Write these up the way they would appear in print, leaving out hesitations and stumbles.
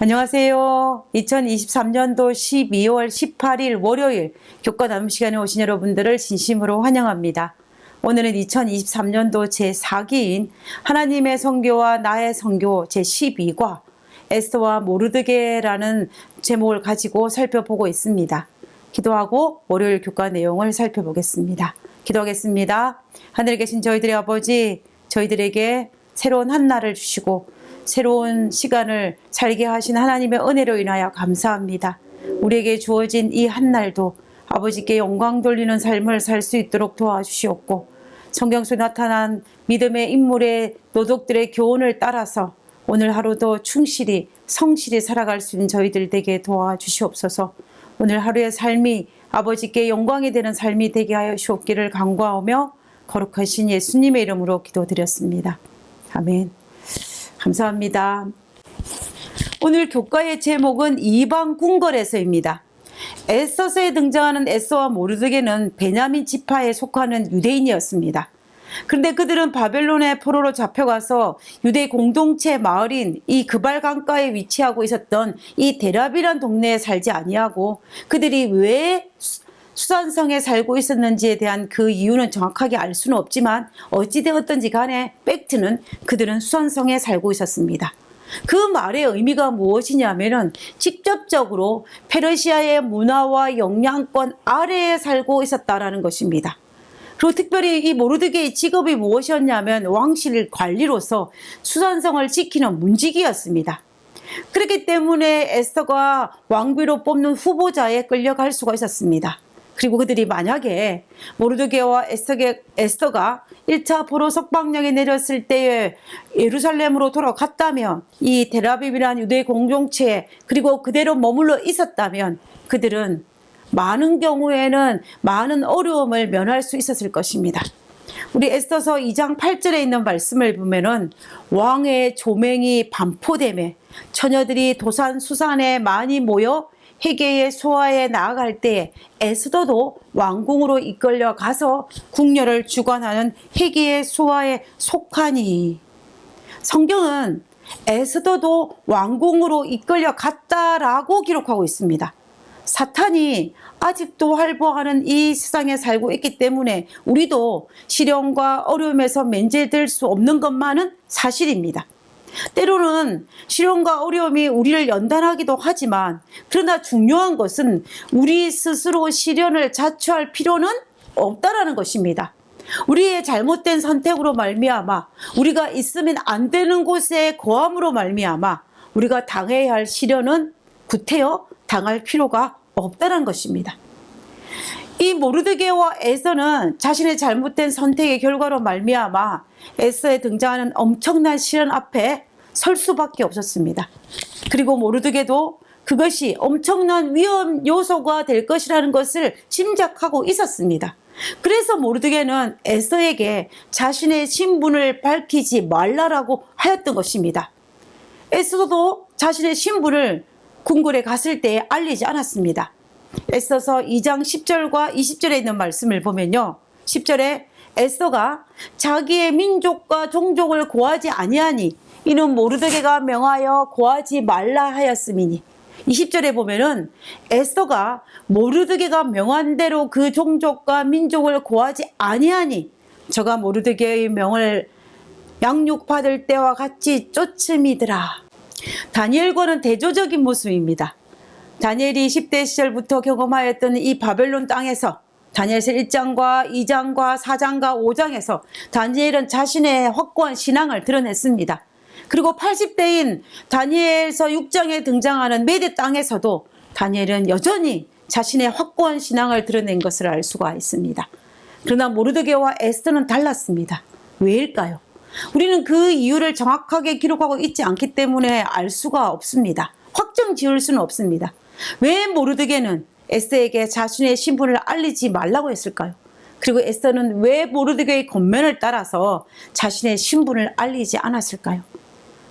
안녕하세요. 2023년도 12월 18일 월요일 교과 나눔 시간에 오신 여러분들을 진심으로 환영합니다. 오늘은 2023년도 제4기인 하나님의 선교와 나의 선교 제12과 에스더와 모르드게라는 제목을 가지고 살펴보고 있습니다. 기도하고 월요일 교과 내용을 살펴보겠습니다. 기도하겠습니다. 하늘에 계신 저희들의 아버지, 저희들에게 새로운 한날을 주시고 새로운 시간을 살게 하신 하나님의 은혜로 인하여 감사합니다. 우리에게 주어진 이 한날도 아버지께 영광 돌리는 삶을 살 수 있도록 도와주시옵고, 성경 속에 나타난 믿음의 인물의 노독들의 교훈을 따라서 오늘 하루도 충실히 성실히 살아갈 수 있는 저희들 되게 도와주시옵소서. 오늘 하루의 삶이 아버지께 영광이 되는 삶이 되게 하여 주옵기를 간구하며 거룩하신 예수님의 이름으로 기도드렸습니다. 아멘. 감사합니다. 오늘 교과의 제목은 이방 궁궐에서입니다. 에스더서에 등장하는 에스더와 모르드게는 베냐민 지파에 속하는 유대인이었습니다. 그런데 그들은 바벨론의 포로로 잡혀가서 유대 공동체 마을인 이 그발 강가에 위치하고 있었던 이 데라비란 동네에 살지 아니하고, 그들이 왜 수산성에 살고 있었는지에 대한 그 이유는 정확하게 알 수는 없지만 어찌되었든지 간에 팩트는 그들은 수산성에 살고 있었습니다. 그 말의 의미가 무엇이냐면은 직접적으로 페르시아의 문화와 영향권 아래에 살고 있었다라는 것입니다. 그리고 특별히 이 모르드게의 직업이 무엇이었냐면 왕실 관리로서 수산성을 지키는 문지기였습니다. 그렇기 때문에 에스더가 왕비로 뽑는 후보자에 끌려갈 수가 있었습니다. 그리고 그들이 만약에 모르드게와 에스더가 1차 포로 석방령이 내렸을 때에 예루살렘으로 돌아갔다면, 이 텔아비브라는 유대 공동체에 그리고 그대로 머물러 있었다면 그들은 많은 경우에는 많은 어려움을 면할 수 있었을 것입니다. 우리 에스더서 2장 8절에 있는 말씀을 보면은 왕의 조명이 반포되매 처녀들이 도산 수산에 많이 모여 헤게의 소아에 나아갈 때에 에스더도 왕궁으로 이끌려 가서 궁녀를 주관하는 헤게의 소아에 속하니, 성경은 에스더도 왕궁으로 이끌려 갔다라고 기록하고 있습니다. 사탄이 아직도 활보하는 이 세상에 살고 있기 때문에 우리도 시련과 어려움에서 면제될 수 없는 것만은 사실입니다. 때로는 시련과 어려움이 우리를 연단하기도 하지만, 그러나 중요한 것은 우리 스스로 시련을 자초할 필요는 없다라는 것입니다. 우리의 잘못된 선택으로 말미암아 우리가 있으면 안 되는 곳에 거함으로 말미암아 우리가 당해야 할 시련은 구태여 당할 필요가 없다는 것입니다. 이 모르드게와 에스더는 자신의 잘못된 선택의 결과로 말미암아 에스더에 등장하는 엄청난 시련 앞에 설 수밖에 없었습니다. 그리고 모르드게도 그것이 엄청난 위험 요소가 될 것이라는 것을 짐작하고 있었습니다. 그래서 모르드게는 에스더에게 자신의 신분을 밝히지 말라라고 하였던 것입니다. 에스더도 자신의 신분을 궁궐에 갔을 때 알리지 않았습니다. 에스더서 2장 10절과 20절에 있는 말씀을 보면요, 10절에 에스더가 자기의 민족과 종족을 고하지 아니하니 이는 모르드게가 명하여 고하지 말라 하였음이니, 20절에 보면은 에스더가 모르드게가 명한 대로 그 종족과 민족을 고하지 아니하니 저가 모르드게의 명을 양육받을 때와 같이 쫓음이더라. 다니엘과는 대조적인 모습입니다. 다니엘이 10대 시절부터 경험하였던 이 바벨론 땅에서 다니엘서 1장과 2장과 4장과 5장에서 다니엘은 자신의 확고한 신앙을 드러냈습니다. 그리고 80대인 다니엘서 6장에 등장하는 메대 땅에서도 다니엘은 여전히 자신의 확고한 신앙을 드러낸 것을 알 수가 있습니다. 그러나 모르드게와 에스더는 달랐습니다. 왜일까요? 우리는 그 이유를 정확하게 기록하고 있지 않기 때문에 알 수가 없습니다. 확정 지을 수는 없습니다. 왜 모르드게는 에스더에게 자신의 신분을 알리지 말라고 했을까요? 그리고 에스더는 왜 모르드게의 권면을 따라서 자신의 신분을 알리지 않았을까요?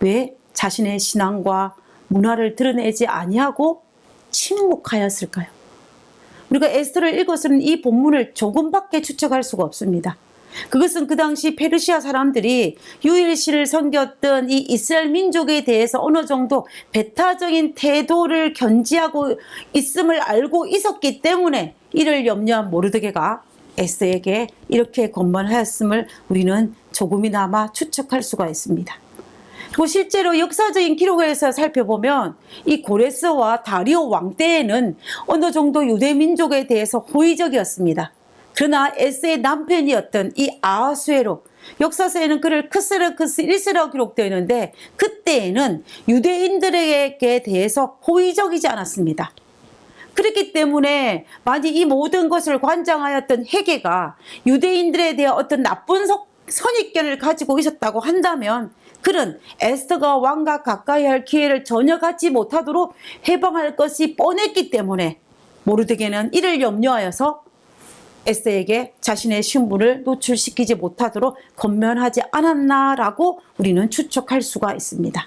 왜 자신의 신앙과 문화를 드러내지 아니하고 침묵하였을까요? 우리가 에스더를 읽어서는 이 본문을 조금밖에 추측할 수가 없습니다. 그것은 그 당시 페르시아 사람들이 유일신을 섬겼던 이 이스라엘 민족에 대해서 어느 정도 배타적인 태도를 견지하고 있음을 알고 있었기 때문에 이를 염려한 모르드게가 에스더에게 이렇게 권면하였음을 우리는 조금이나마 추측할 수가 있습니다. 그리고 실제로 역사적인 기록에서 살펴보면 이 고레스와 다리오 왕 때에는 어느 정도 유대 민족에 대해서 호의적이었습니다. 그러나 에스더의 남편이었던 이 아하수에로, 역사서에는 그를 크세르크스 1세라고 기록되어 있는데 그때에는 유대인들에게 대해서 호의적이지 않았습니다. 그렇기 때문에 만약 이 모든 것을 관장하였던 헤게가 유대인들에 대한 어떤 나쁜 선입견을 가지고 있었다고 한다면 그는 에스더가 왕과 가까이 할 기회를 전혀 갖지 못하도록 해방할 것이 뻔했기 때문에 모르드게는 이를 염려하여서 에스더에게 자신의 신분을 노출시키지 못하도록 권면하지 않았나라고 우리는 추측할 수가 있습니다.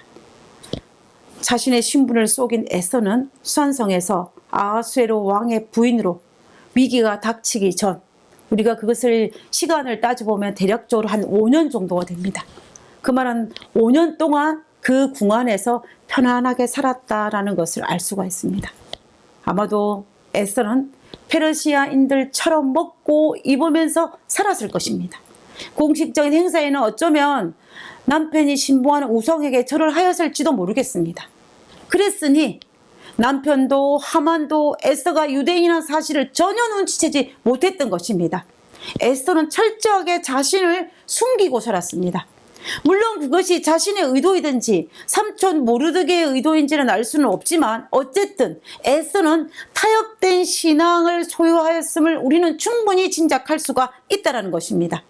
자신의 신분을 속인 에스더는 수산성에서 아하수에로 왕의 부인으로 위기가 닥치기 전, 우리가 그것을 시간을 따져보면 대략적으로 한 5년 정도가 됩니다. 그 말은 5년 동안 그 궁 안에서 편안하게 살았다라는 것을 알 수가 있습니다. 아마도 에스더는 페르시아인들처럼 먹고 입으면서 살았을 것입니다. 공식적인 행사에는 어쩌면 남편이 신봉하는 우성에게 절을 하였을지도 모르겠습니다. 그랬으니 남편도 하만도 에스더가 유대인이라는 사실을 전혀 눈치채지 못했던 것입니다. 에스더는 철저하게 자신을 숨기고 살았습니다. 물론 그것이 자신의 의도이든지 삼촌 모르드게의 의도인지는 알 수는 없지만 어쨌든 에스더는 타협된 신앙을 소유하였음을 우리는 충분히 짐작할 수가 있다는 것입니다.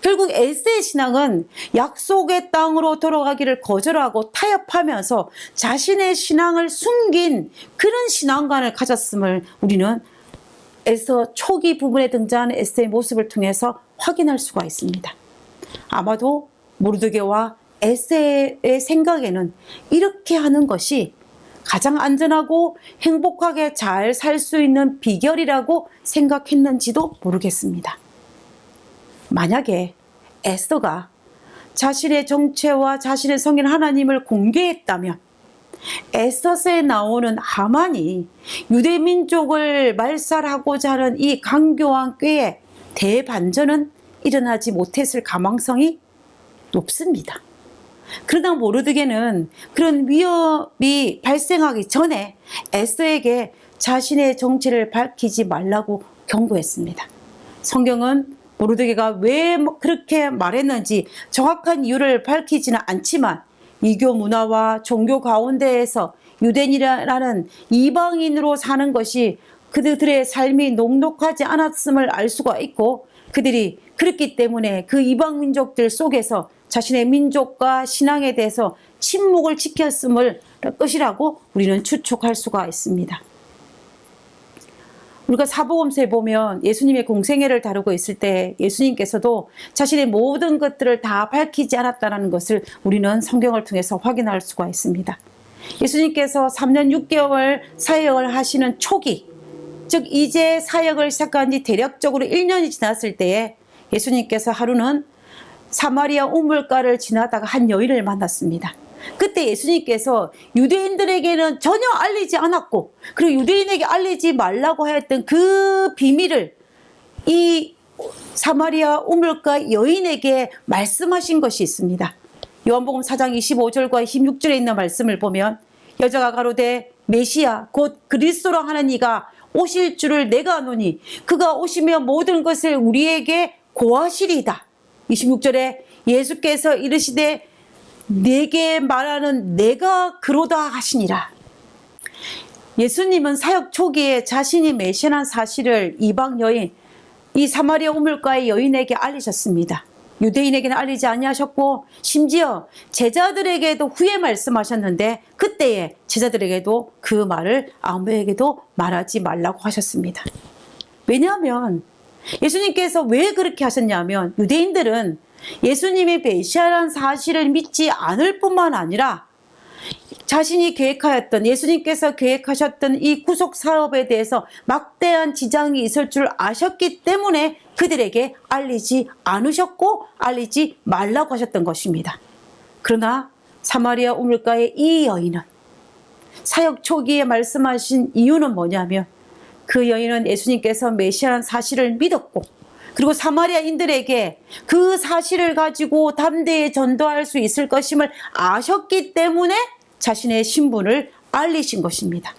결국 에스더의 신앙은 약속의 땅으로 돌아가기를 거절하고 타협하면서 자신의 신앙을 숨긴 그런 신앙관을 가졌음을 우리는 에스더 초기 부분에 등장하는 에스더의 모습을 통해서 확인할 수가 있습니다. 아마도 모르드게와 에스더의 생각에는 이렇게 하는 것이 가장 안전하고 행복하게 잘 살 수 있는 비결이라고 생각했는지도 모르겠습니다. 만약에 에스더가 자신의 정체와 자신의 성인 하나님을 공개했다면 에스더서에 나오는 하만이 유대민족을 말살하고자 하는 이 강교한 꾀에 대반전은 일어나지 못했을 가망성이 높습니다. 그러나 모르드게는 그런 위협이 발생하기 전에 에스더에게 자신의 정체를 밝히지 말라고 경고했습니다. 성경은 모르드게가 왜 그렇게 말했는지 정확한 이유를 밝히지는 않지만 이교 문화와 종교 가운데에서 유대인이라는 이방인으로 사는 것이 그들의 삶이 녹록하지 않았음을 알 수가 있고 그들이 그렇기 때문에 그 이방 민족들 속에서 자신의 민족과 신앙에 대해서 침묵을 지켰음을 것이라고 우리는 추측할 수가 있습니다. 우리가 사복음서에 보면 예수님의 공생애를 다루고 있을 때 예수님께서도 자신의 모든 것들을 다 밝히지 않았다는 것을 우리는 성경을 통해서 확인할 수가 있습니다. 예수님께서 3년 6개월 사역을 하시는 초기, 즉 이제 사역을 시작한 지 대략적으로 1년이 지났을 때에 예수님께서 하루는 사마리아 우물가를 지나다가 한 여인을 만났습니다. 그때 예수님께서 유대인들에게는 전혀 알리지 않았고 그리고 유대인에게 알리지 말라고 하였던 그 비밀을 이 사마리아 우물가 여인에게 말씀하신 것이 있습니다. 요한복음 4장 25절과 26절에 있는 말씀을 보면 여자가 가로되 메시아 곧 그리스도라 하는 이가 오실 줄을 내가 아노니 그가 오시면 모든 것을 우리에게 고하시리이다. 26절에 예수께서 이르시되 내게 말하는 내가 그로다 하시니라. 예수님은 사역 초기에 자신이 메시아라는 사실을 이방 여인, 이 사마리아 우물가의 여인에게 알리셨습니다. 유대인에게는 알리지 아니하셨고 심지어 제자들에게도 후에 말씀하셨는데 그때에 제자들에게도 그 말을 아무에게도 말하지 말라고 하셨습니다. 왜냐하면 예수님께서 왜 그렇게 하셨냐면 유대인들은 예수님이 메시아라는 사실을 믿지 않을 뿐만 아니라 자신이 계획하였던, 예수님께서 계획하셨던 이 구속 사업에 대해서 막대한 지장이 있을 줄 아셨기 때문에 그들에게 알리지 않으셨고 알리지 말라고 하셨던 것입니다. 그러나 사마리아 우물가의 이 여인은, 사역 초기에 말씀하신 이유는 뭐냐면, 그 여인은 예수님께서 메시아라는 사실을 믿었고, 그리고 사마리아인들에게 그 사실을 가지고 담대히 전도할 수 있을 것임을 아셨기 때문에 자신의 신분을 알리신 것입니다.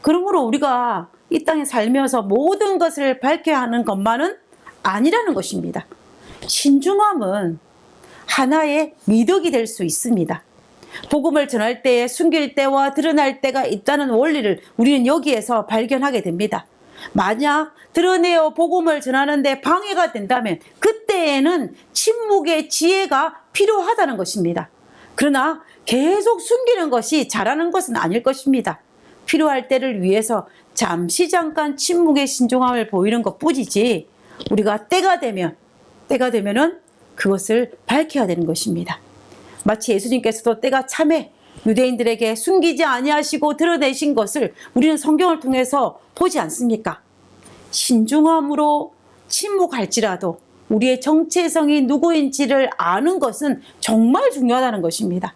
그러므로 우리가 이 땅에 살면서 모든 것을 밝혀야 하는 것만은 아니라는 것입니다. 신중함은 하나의 미덕이 될 수 있습니다. 복음을 전할 때에 숨길 때와 드러날 때가 있다는 원리를 우리는 여기에서 발견하게 됩니다. 만약 드러내어 복음을 전하는데 방해가 된다면 그때에는 침묵의 지혜가 필요하다는 것입니다. 그러나 계속 숨기는 것이 잘하는 것은 아닐 것입니다. 필요할 때를 위해서 잠깐 침묵의 신중함을 보이는 것뿐이지, 우리가 때가 되면은 그것을 밝혀야 되는 것입니다. 마치 예수님께서도 때가 참에 유대인들에게 숨기지 아니하시고 드러내신 것을 우리는 성경을 통해서 보지 않습니까? 신중함으로 침묵할지라도 우리의 정체성이 누구인지를 아는 것은 정말 중요하다는 것입니다.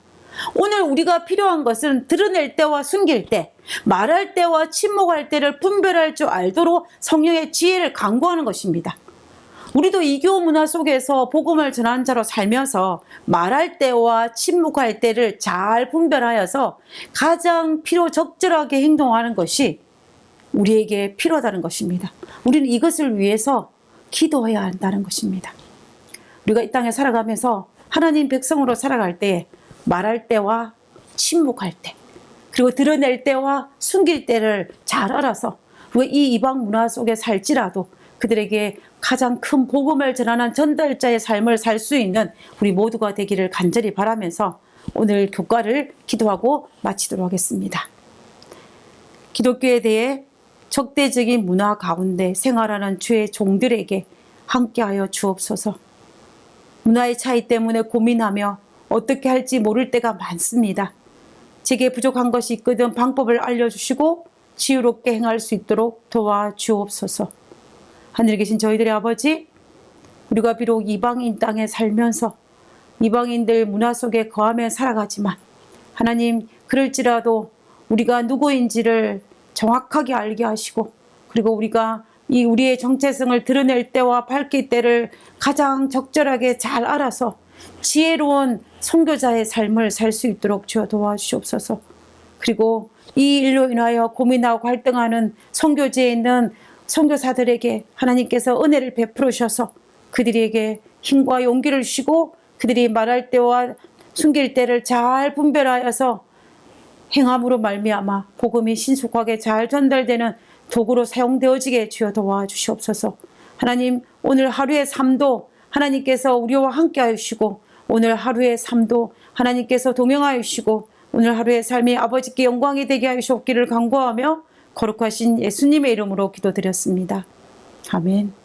오늘 우리가 필요한 것은 드러낼 때와 숨길 때, 말할 때와 침묵할 때를 분별할 줄 알도록 성령의 지혜를 강구하는 것입니다. 우리도 이교 문화 속에서 복음을 전하는 자로 살면서 말할 때와 침묵할 때를 잘 분별하여서 가장 필요적절하게 행동하는 것이 우리에게 필요하다는 것입니다. 우리는 이것을 위해서 기도해야 한다는 것입니다. 우리가 이 땅에 살아가면서 하나님 백성으로 살아갈 때, 말할 때와 침묵할 때, 그리고 드러낼 때와 숨길 때를 잘 알아서 우리가 이 이방 문화 속에 살지라도 그들에게 가장 큰 복음을 전하는 전달자의 삶을 살 수 있는 우리 모두가 되기를 간절히 바라면서 오늘 교과를 기도하고 마치도록 하겠습니다. 기독교에 대해 적대적인 문화 가운데 생활하는 주의 종들에게 함께하여 주옵소서. 문화의 차이 때문에 고민하며 어떻게 할지 모를 때가 많습니다. 제게 부족한 것이 있거든 방법을 알려주시고 지혜롭게 행할 수 있도록 도와주옵소서. 하늘에 계신 저희들의 아버지, 우리가 비록 이방인 땅에 살면서 이방인들 문화 속에 거하며 살아가지만 하나님, 그럴지라도 우리가 누구인지를 정확하게 알게 하시고, 그리고 우리가 우리의 정체성을 드러낼 때와 밝힐 때를 가장 적절하게 잘 알아서 지혜로운 선교자의 삶을 살 수 있도록 주여 도와주시옵소서. 그리고 이 일로 인하여 고민하고 갈등하는 선교지에 있는 선교사들에게 하나님께서 은혜를 베풀어 주셔서 그들에게 힘과 용기를 주시고 그들이 말할 때와 숨길 때를 잘 분별하여서 행함으로 말미암아 복음이 신속하게 잘 전달되는 도구로 사용되어지게 주여 도와주시옵소서. 하나님, 오늘 하루의 삶도 하나님께서 우리와 함께 하시고, 오늘 하루의 삶도 하나님께서 동행하여 주시고, 오늘 하루의 삶이 아버지께 영광이 되게 하시옵기를 간구하며 거룩하신 예수님의 이름으로 기도드렸습니다. 아멘.